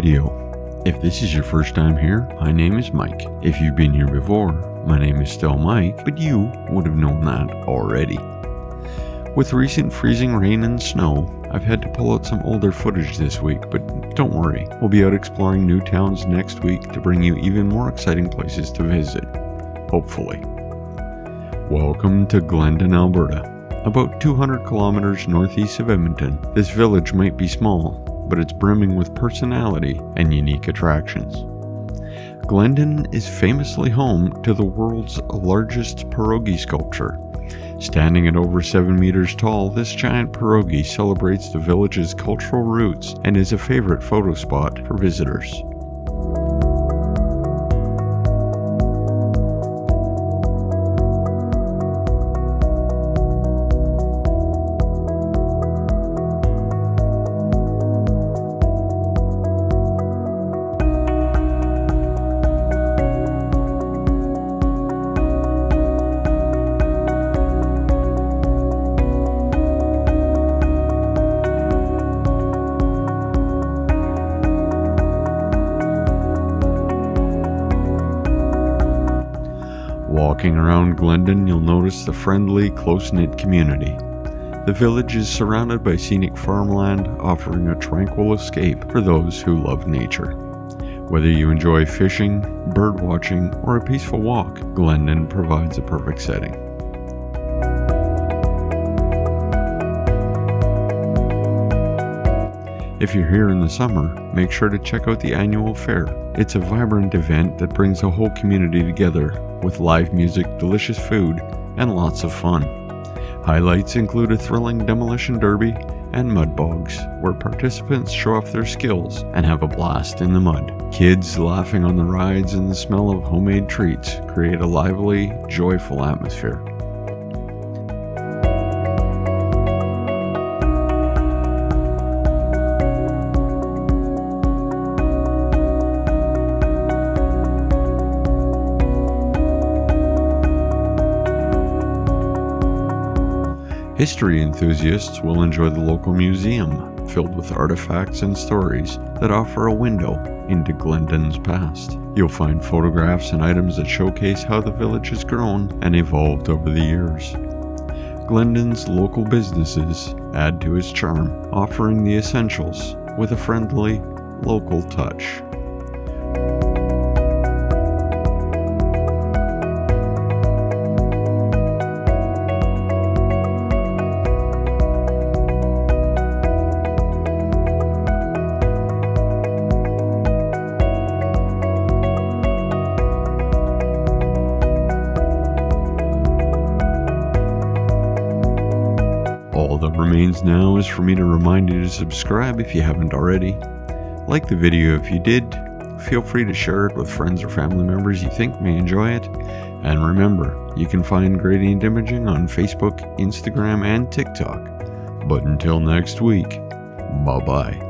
video. If this is your first time here, my name is Mike. If you've been here before, my name is still Mike, but you would have known that already. With recent freezing rain and snow, I've had to pull out some older footage this week, but don't worry, we'll be out exploring new towns next week to bring you even more exciting places to visit. Hopefully. Welcome to Glendon, Alberta. About 200 kilometers northeast of Edmonton, this village might be small, but it's brimming with personality and unique attractions. Glendon is famously home to the world's largest pierogi sculpture. Standing at over 7 meters tall, this giant pierogi celebrates the village's cultural roots and is a favorite photo spot for visitors. Walking around Glendon, you'll notice the friendly, close-knit community. The village is surrounded by scenic farmland, offering a tranquil escape for those who love nature. Whether you enjoy fishing, bird watching, or a peaceful walk, Glendon provides a perfect setting. If you're here in the summer, make sure to check out the annual fair. It's a vibrant event that brings the whole community together with live music, delicious food, and lots of fun. Highlights include a thrilling demolition derby and mud bogs, where participants show off their skills and have a blast in the mud. Kids laughing on the rides and the smell of homemade treats create a lively, joyful atmosphere. History enthusiasts will enjoy the local museum, filled with artifacts and stories that offer a window into Glendon's past. You'll find photographs and items that showcase how the village has grown and evolved over the years. Glendon's local businesses add to its charm, offering the essentials with a friendly, local touch. All that remains now is for me to remind you to subscribe if you haven't already. Like the video if you did. Feel free to share it with friends or family members you think may enjoy it. And remember, you can find Gradient Imaging on Facebook, Instagram, and TikTok. But until next week, bye-bye.